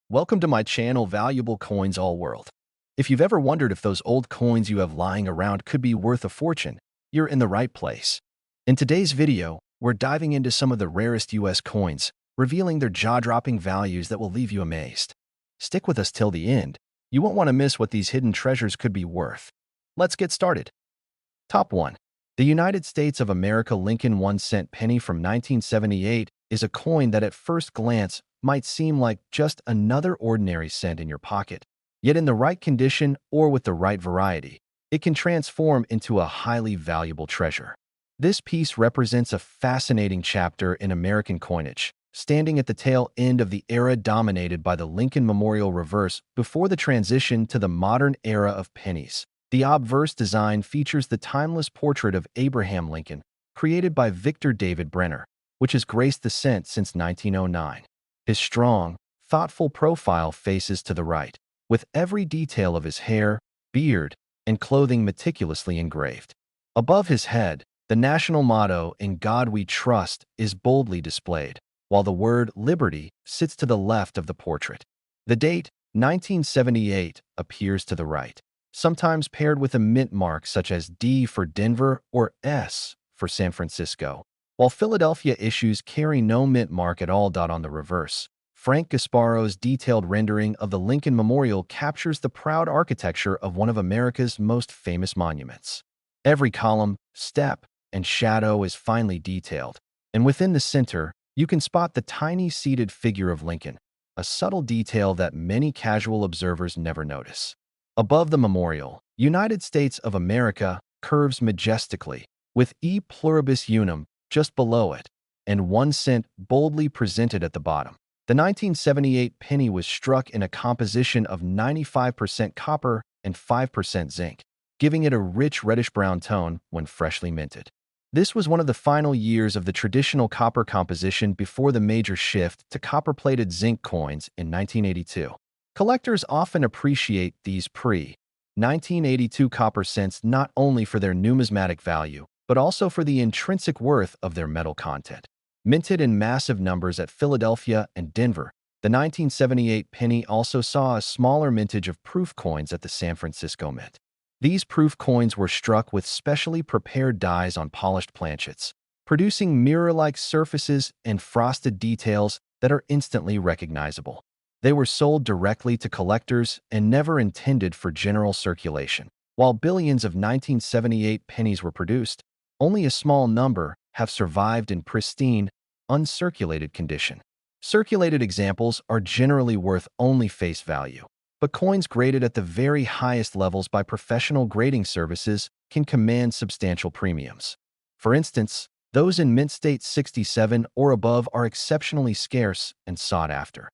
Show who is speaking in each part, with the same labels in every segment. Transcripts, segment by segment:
Speaker 1: Welcome to my channel, Valuable Coins All World. If you've ever wondered if those old coins you have lying around could be worth a fortune, you're in the right place. In today's video, we're diving into some of the rarest US coins, revealing their jaw-dropping values that will leave you amazed. Stick with us till the end. You won't want to miss what these hidden treasures could be worth. Let's get started. Top 1. The United States of America Lincoln 1-cent penny from 1978 is a coin that at first glance might seem like just another ordinary cent in your pocket. Yet in the right condition or with the right variety, it can transform into a highly valuable treasure. This piece represents a fascinating chapter in American coinage, standing at the tail end of the era dominated by the Lincoln Memorial reverse before the transition to the modern era of pennies. The obverse design features the timeless portrait of Abraham Lincoln, created by Victor David Brenner, which has graced the cent since 1909. His strong, thoughtful profile faces to the right, with every detail of his hair, beard, and clothing meticulously engraved. Above his head, the national motto, "In God We Trust," is boldly displayed, while the word "Liberty" sits to the left of the portrait. The date, 1978, appears to the right, sometimes paired with a mint mark such as D for Denver or S for San Francisco, while Philadelphia issues carry no mint mark at all. On the reverse, Frank Gasparo's detailed rendering of the Lincoln Memorial captures the proud architecture of one of America's most famous monuments. Every column, step, and shadow is finely detailed, and within the center, you can spot the tiny seated figure of Lincoln, a subtle detail that many casual observers never notice. Above the memorial, United States of America curves majestically, with E pluribus unum just below it, and 1 cent boldly presented at the bottom. The 1978 penny was struck in a composition of 95% copper and 5% zinc, giving it a rich reddish-brown tone when freshly minted. This was one of the final years of the traditional copper composition before the major shift to copper-plated zinc coins in 1982. Collectors often appreciate these pre-1982 copper cents not only for their numismatic value, but also for the intrinsic worth of their metal content. Minted in massive numbers at Philadelphia and Denver, the 1978 penny also saw a smaller mintage of proof coins at the San Francisco Mint. These proof coins were struck with specially prepared dies on polished planchets, producing mirror-like surfaces and frosted details that are instantly recognizable. They were sold directly to collectors and never intended for general circulation. While billions of 1978 pennies were produced, only a small number have survived in pristine, uncirculated condition. Circulated examples are generally worth only face value, but coins graded at the very highest levels by professional grading services can command substantial premiums. For instance, those in mint state 67 or above are exceptionally scarce and sought after.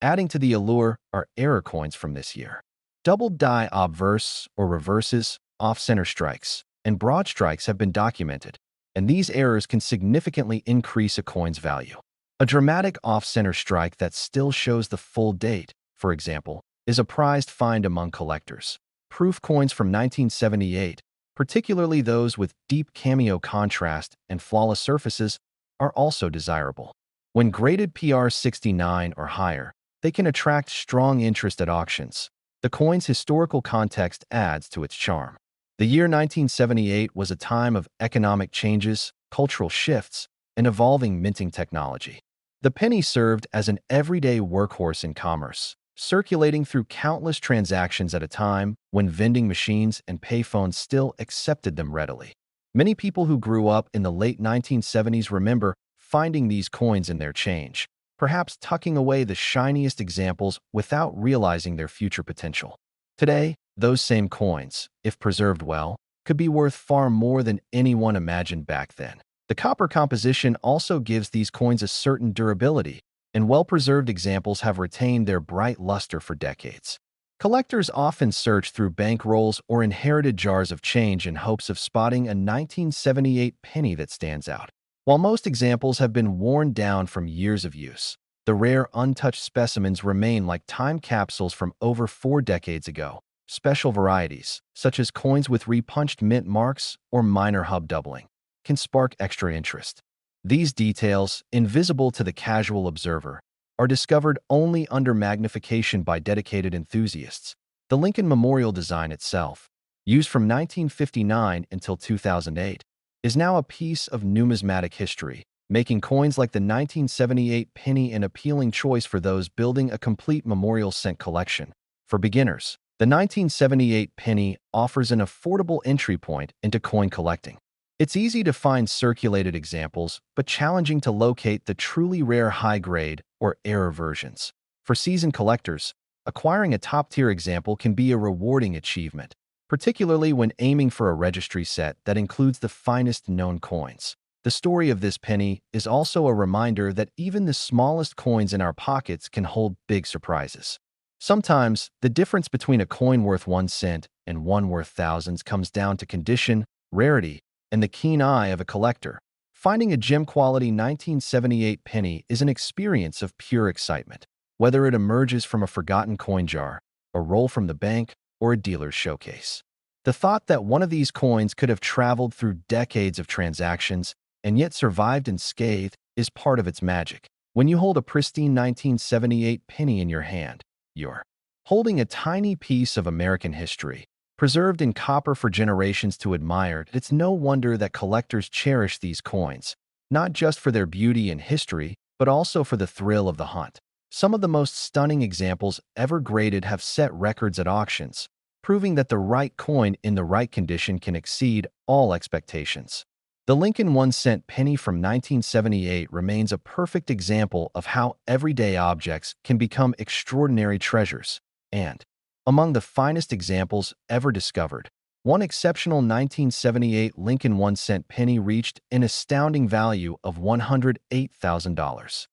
Speaker 1: Adding to the allure are error coins from this year. Doubled die obverse or reverses, off-center strikes, and broad strikes have been documented, and these errors can significantly increase a coin's value. A dramatic off-center strike that still shows the full date, for example, is a prized find among collectors. Proof coins from 1978, particularly those with deep cameo contrast and flawless surfaces, are also desirable. When graded PR 69 or higher, they can attract strong interest at auctions. The coin's historical context adds to its charm. The year 1978 was a time of economic changes, cultural shifts, and evolving minting technology. The penny served as an everyday workhorse in commerce, circulating through countless transactions at a time when vending machines and payphones still accepted them readily. Many people who grew up in the late 1970s remember finding these coins in their change, perhaps tucking away the shiniest examples without realizing their future potential. Today, those same coins, if preserved well, could be worth far more than anyone imagined back then. The copper composition also gives these coins a certain durability, and well-preserved examples have retained their bright luster for decades. Collectors often search through bank rolls or inherited jars of change in hopes of spotting a 1978 penny that stands out. While most examples have been worn down from years of use, the rare untouched specimens remain like time capsules from over 4 decades ago. Special varieties, such as coins with repunched mint marks or minor hub doubling, can spark extra interest. These details, invisible to the casual observer, are discovered only under magnification by dedicated enthusiasts. The Lincoln Memorial design itself, used from 1959 until 2008, is now a piece of numismatic history, making coins like the 1978 penny an appealing choice for those building a complete memorial cent collection. For beginners, the 1978 penny offers an affordable entry point into coin collecting. It's easy to find circulated examples, but challenging to locate the truly rare high-grade or error versions. For seasoned collectors, acquiring a top-tier example can be a rewarding achievement, particularly when aiming for a registry set that includes the finest known coins. The story of this penny is also a reminder that even the smallest coins in our pockets can hold big surprises. Sometimes, the difference between a coin worth 1 cent and one worth thousands comes down to condition, rarity, and the keen eye of a collector. Finding a gem-quality 1978 penny is an experience of pure excitement, whether it emerges from a forgotten coin jar, a roll from the bank, or a dealer's showcase. The thought that one of these coins could have traveled through decades of transactions and yet survived unscathed is part of its magic. When you hold a pristine 1978 penny in your hand, you're holding a tiny piece of American history, preserved in copper for generations to admire. It's no wonder that collectors cherish these coins, not just for their beauty and history, but also for the thrill of the hunt. Some of the most stunning examples ever graded have set records at auctions, proving that the right coin in the right condition can exceed all expectations. The Lincoln 1-cent penny from 1978 remains a perfect example of how everyday objects can become extraordinary treasures. And, among the finest examples ever discovered, one exceptional 1978 Lincoln 1-cent penny reached an astounding value of $108,000.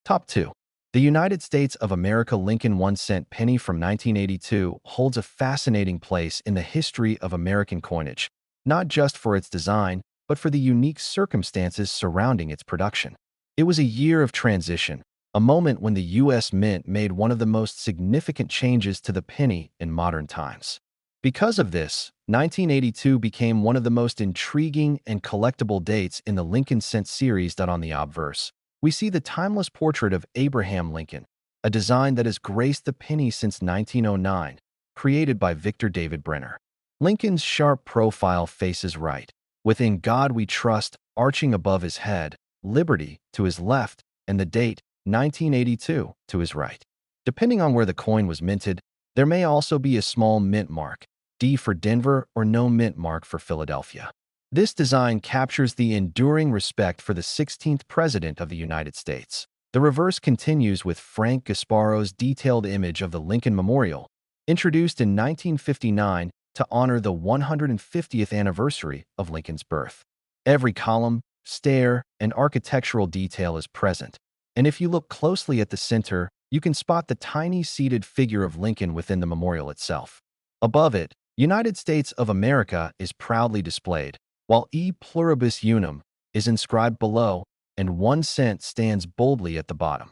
Speaker 1: Top 2. The United States of America Lincoln 1-cent penny from 1982 holds a fascinating place in the history of American coinage, not just for its design, but for the unique circumstances surrounding its production. It was a year of transition, a moment when the U.S. Mint made one of the most significant changes to the penny in modern times. Because of this, 1982 became one of the most intriguing and collectible dates in the Lincoln cent series. On the obverse, we see the timeless portrait of Abraham Lincoln, a design that has graced the penny since 1909, created by Victor David Brenner. Lincoln's sharp profile faces right, with "In God We Trust" arching above his head, "Liberty" to his left, and the date 1982 to his right. Depending on where the coin was minted, there may also be a small mint mark, D for Denver or no mint mark for Philadelphia. This design captures the enduring respect for the 16th President of the United States. The reverse continues with Frank Gasparo's detailed image of the Lincoln Memorial, introduced in 1959 to honor the 150th anniversary of Lincoln's birth. Every column, stair, and architectural detail is present, and if you look closely at the center, you can spot the tiny seated figure of Lincoln within the memorial itself. Above it, United States of America is proudly displayed, while E pluribus unum is inscribed below, and 1 cent stands boldly at the bottom.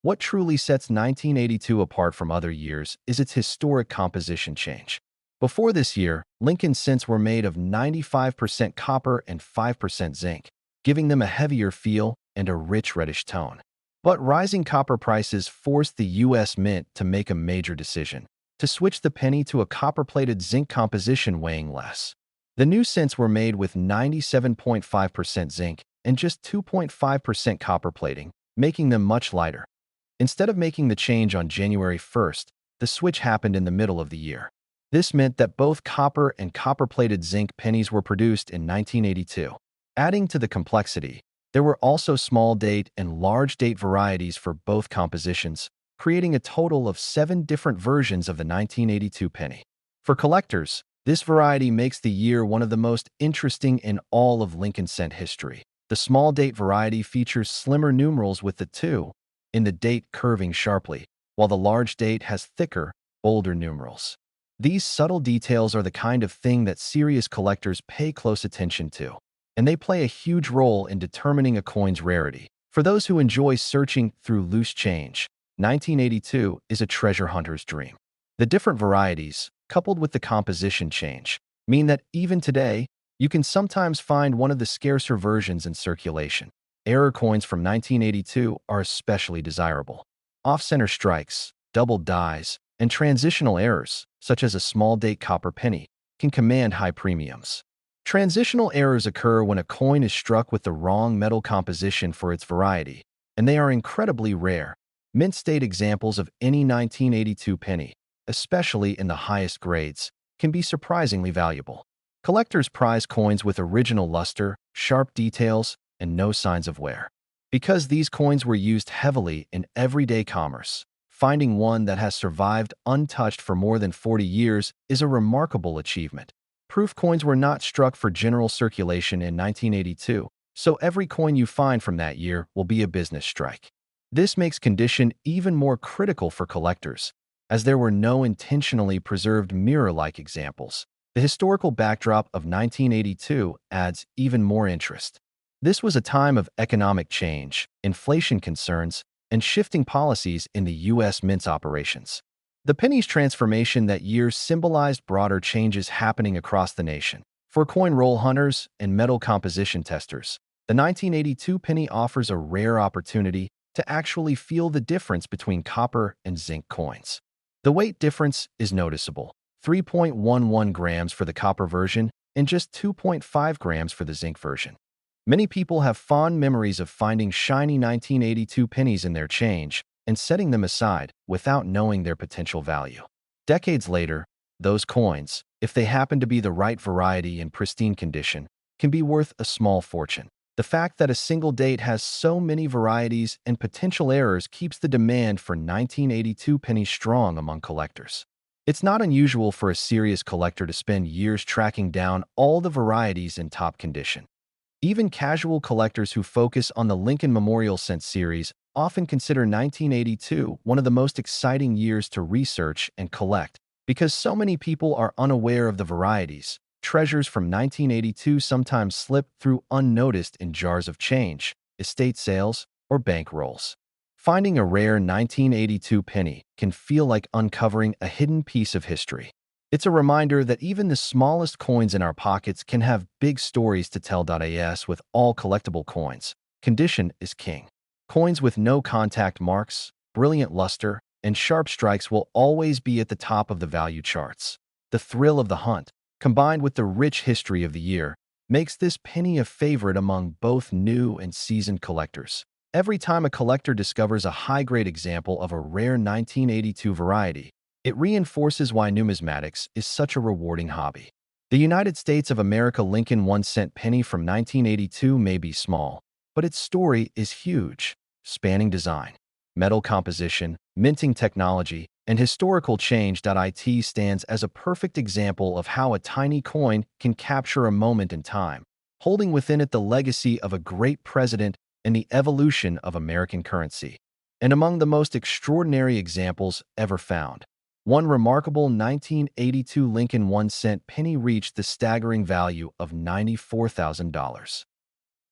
Speaker 1: What truly sets 1982 apart from other years is its historic composition change. Before this year, Lincoln cents were made of 95% copper and 5% zinc, giving them a heavier feel and a rich reddish tone. But rising copper prices forced the U.S. Mint to make a major decision, to switch the penny to a copper-plated zinc composition weighing less. The new cents were made with 97.5% zinc and just 2.5% copper plating, making them much lighter. Instead of making the change on January 1st, the switch happened in the middle of the year. This meant that both copper and copper-plated zinc pennies were produced in 1982. Adding to the complexity, there were also small date and large date varieties for both compositions, creating a total of 7 different versions of the 1982 penny. For collectors, this variety makes the year one of the most interesting in all of Lincoln cent history. The small date variety features slimmer numerals with the 2 in the date curving sharply, while the large date has thicker, bolder numerals. These subtle details are the kind of thing that serious collectors pay close attention to, and they play a huge role in determining a coin's rarity. For those who enjoy searching through loose change, 1982 is a treasure hunter's dream. The different varieties, coupled with the composition change, mean that even today, you can sometimes find one of the scarcer versions in circulation. Error coins from 1982 are especially desirable. Off-center strikes, double dies, and transitional errors, such as a small-date copper penny, can command high premiums. Transitional errors occur when a coin is struck with the wrong metal composition for its variety, and they are incredibly rare. Mint-state examples of any 1982 penny, especially in the highest grades, can be surprisingly valuable. Collectors prize coins with original luster, sharp details, and no signs of wear. Because these coins were used heavily in everyday commerce, finding one that has survived untouched for more than 40 years is a remarkable achievement. Proof coins were not struck for general circulation in 1982, so every coin you find from that year will be a business strike. This makes condition even more critical for collectors, as there were no intentionally preserved mirror-like examples. The historical backdrop of 1982 adds even more interest. This was a time of economic change, inflation concerns, and shifting policies in the U.S. Mint's operations. The penny's transformation that year symbolized broader changes happening across the nation. For coin roll hunters and metal composition testers, the 1982 penny offers a rare opportunity to actually feel the difference between copper and zinc coins. The weight difference is noticeable: 3.11 grams for the copper version and just 2.5 grams for the zinc version. Many people have fond memories of finding shiny 1982 pennies in their change and setting them aside without knowing their potential value. Decades later, those coins, if they happen to be the right variety and pristine condition, can be worth a small fortune. The fact that a single date has so many varieties and potential errors keeps the demand for 1982 pennies strong among collectors. It's not unusual for a serious collector to spend years tracking down all the varieties in top condition. Even casual collectors who focus on the Lincoln Memorial Cent series often consider 1982 one of the most exciting years to research and collect. Because so many people are unaware of the varieties, treasures from 1982 sometimes slip through unnoticed in jars of change, estate sales, or bank rolls. Finding a rare 1982 penny can feel like uncovering a hidden piece of history. It's a reminder that even the smallest coins in our pockets can have big stories to tell. As with all collectible coins, condition is king. Coins with no contact marks, brilliant luster, and sharp strikes will always be at the top of the value charts. The thrill of the hunt, combined with the rich history of the year, makes this penny a favorite among both new and seasoned collectors. Every time a collector discovers a high-grade example of a rare 1982 variety, it reinforces why numismatics is such a rewarding hobby. The United States of America Lincoln 1-cent penny from 1982 may be small, but its story is huge, spanning design, metal composition, minting technology, and historical change. It stands as a perfect example of how a tiny coin can capture a moment in time, holding within it the legacy of a great president and the evolution of American currency. And among the most extraordinary examples ever found, one remarkable 1982 Lincoln 1-cent penny reached the staggering value of $94,000.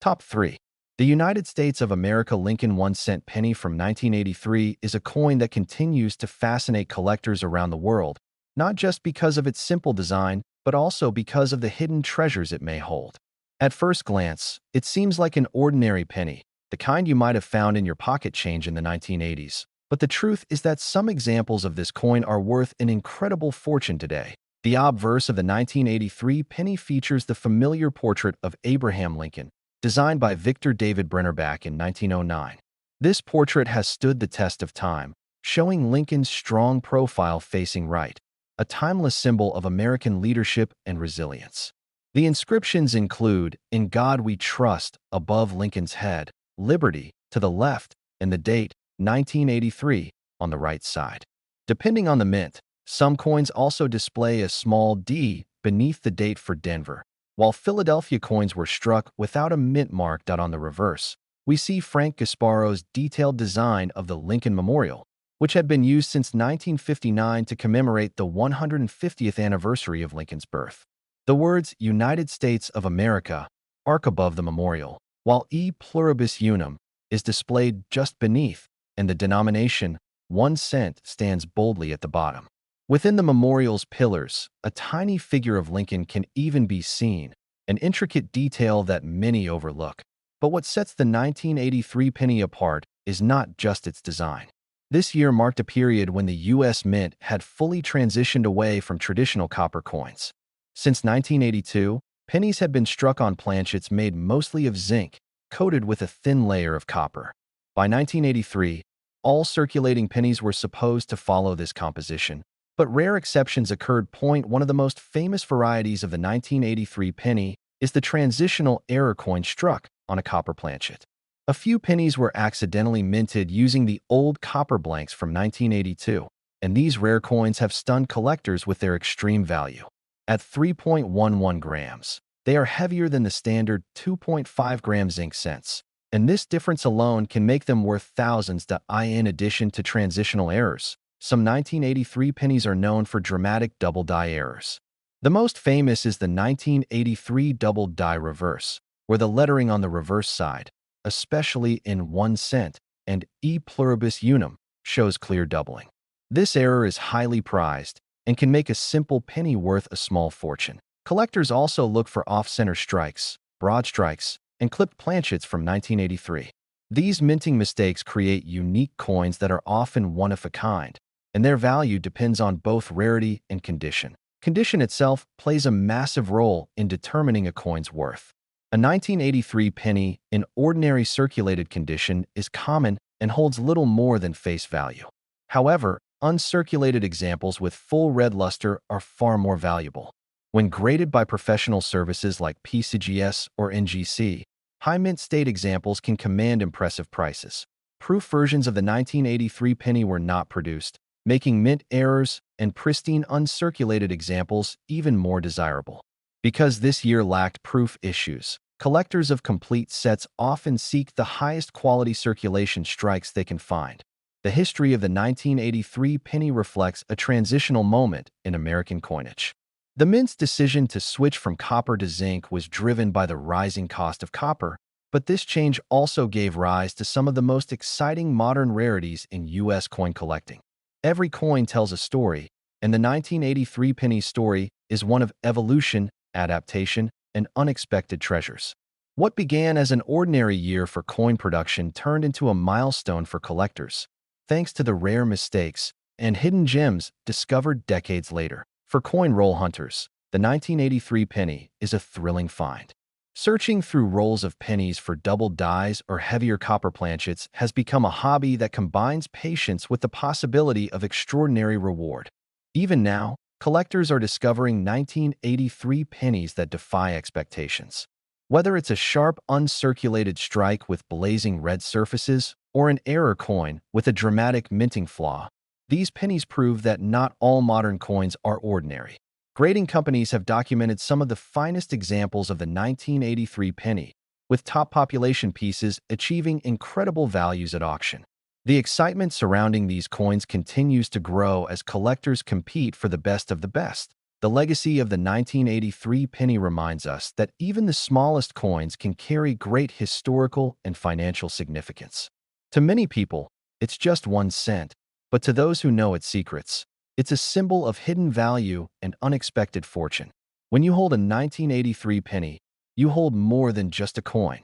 Speaker 1: Top 3. The United States of America Lincoln 1-cent penny from 1983 is a coin that continues to fascinate collectors around the world, not just because of its simple design, but also because of the hidden treasures it may hold. At first glance, it seems like an ordinary penny, the kind you might have found in your pocket change in the 1980s. But the truth is that some examples of this coin are worth an incredible fortune today. The obverse of the 1983 penny features the familiar portrait of Abraham Lincoln, designed by Victor David Brennerbach in 1909. This portrait has stood the test of time, showing Lincoln's strong profile facing right, a timeless symbol of American leadership and resilience. The inscriptions include, "In God We Trust," above Lincoln's head, "Liberty," to the left, and the date, 1983, on the right side. Depending on the mint, some coins also display a small D beneath the date for Denver. While Philadelphia coins were struck without a mint mark. On the reverse, we see Frank Gasparo's detailed design of the Lincoln Memorial, which had been used since 1959 to commemorate the 150th anniversary of Lincoln's birth. The words "United States of America" arc above the memorial, while E pluribus unum is displayed just beneath, and the denomination 1 cent stands boldly at the bottom. Within the memorial's pillars, a tiny figure of Lincoln can even be seen, an intricate detail that many overlook. But what sets the 1983 penny apart is not just its design. This year marked a period when the U.S. Mint had fully transitioned away from traditional copper coins. Since 1982, pennies had been struck on planchets made mostly of zinc, coated with a thin layer of copper. By 1983, all circulating pennies were supposed to follow this composition, but rare exceptions occurred. One of the most famous varieties of the 1983 penny is the transitional error coin struck on a copper planchet. A few pennies were accidentally minted using the old copper blanks from 1982, and these rare coins have stunned collectors with their extreme value. At 3.11 grams, they are heavier than the standard 2.5 gram zinc cents, and this difference alone can make them worth thousands. In addition to transitional errors, some 1983 pennies are known for dramatic double die errors. The most famous is the 1983 double die reverse, where the lettering on the reverse side, especially in 1 cent and e pluribus unum, shows clear doubling. This error is highly prized and can make a simple penny worth a small fortune. Collectors also look for off-center strikes, broad strikes, and clipped planchets from 1983. These minting mistakes create unique coins that are often one of a kind, and their value depends on both rarity and condition. Condition itself plays a massive role in determining a coin's worth. A 1983 penny in ordinary circulated condition is common and holds little more than face value. However, uncirculated examples with full red luster are far more valuable. When graded by professional services like PCGS or NGC, high mint state examples can command impressive prices. Proof versions of the 1983 penny were not produced, making mint errors and pristine uncirculated examples even more desirable. Because this year lacked proof issues, collectors of complete sets often seek the highest quality circulation strikes they can find. The history of the 1983 penny reflects a transitional moment in American coinage. The Mint's decision to switch from copper to zinc was driven by the rising cost of copper, but this change also gave rise to some of the most exciting modern rarities in U.S. coin collecting. Every coin tells a story, and the 1983 penny's story is one of evolution, adaptation, and unexpected treasures. What began as an ordinary year for coin production turned into a milestone for collectors, thanks to the rare mistakes and hidden gems discovered decades later. For coin roll hunters, the 1983 penny is a thrilling find. Searching through rolls of pennies for double dies or heavier copper planchets has become a hobby that combines patience with the possibility of extraordinary reward. Even now, collectors are discovering 1983 pennies that defy expectations. Whether it's a sharp, uncirculated strike with blazing red surfaces or an error coin with a dramatic minting flaw, these pennies prove that not all modern coins are ordinary. Grading companies have documented some of the finest examples of the 1983 penny, with top population pieces achieving incredible values at auction. The excitement surrounding these coins continues to grow as collectors compete for the best of the best. The legacy of the 1983 penny reminds us that even the smallest coins can carry great historical and financial significance. To many people, it's just 1 cent, but to those who know its secrets, it's a symbol of hidden value and unexpected fortune. When you hold a 1983 penny, you hold more than just a coin.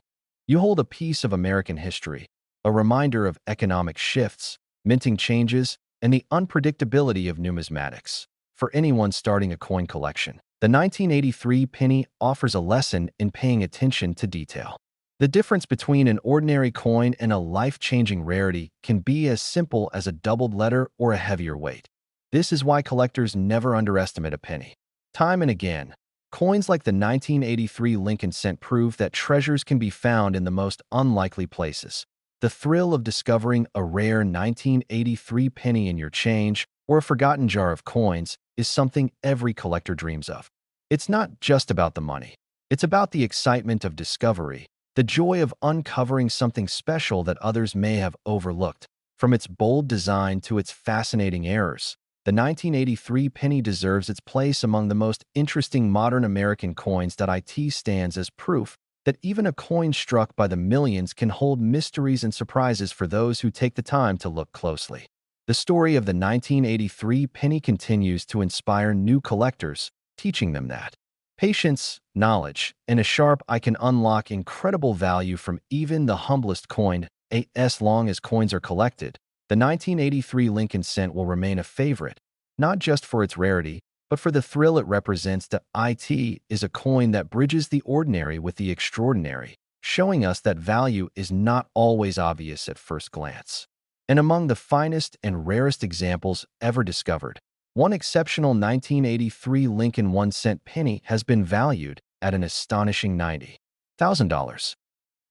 Speaker 1: You hold a piece of American history, a reminder of economic shifts, minting changes, and the unpredictability of numismatics. For anyone starting a coin collection, the 1983 penny offers a lesson in paying attention to detail. The difference between an ordinary coin and a life-changing rarity can be as simple as a doubled letter or a heavier weight. This is why collectors never underestimate a penny. Time and again, coins like the 1983 Lincoln cent prove that treasures can be found in the most unlikely places. The thrill of discovering a rare 1983 penny in your change or a forgotten jar of coins is something every collector dreams of. It's not just about the money. It's about the excitement of discovery, the joy of uncovering something special that others may have overlooked. From its bold design to its fascinating errors, the 1983 penny deserves its place among the most interesting modern American coins. It stands as proof that even a coin struck by the millions can hold mysteries and surprises for those who take the time to look closely. The story of the 1983 penny continues to inspire new collectors, teaching them that patience, knowledge, and a sharp eye can unlock incredible value from even the humblest coin. As long as coins are collected, The 1983 Lincoln cent will remain a favorite, not just for its rarity, but for the thrill it represents. The IT is a coin that bridges the ordinary with the extraordinary, showing us that value is not always obvious at first glance. And among the finest and rarest examples ever discovered, one exceptional 1983 Lincoln 1-cent penny has been valued at an astonishing $90,000.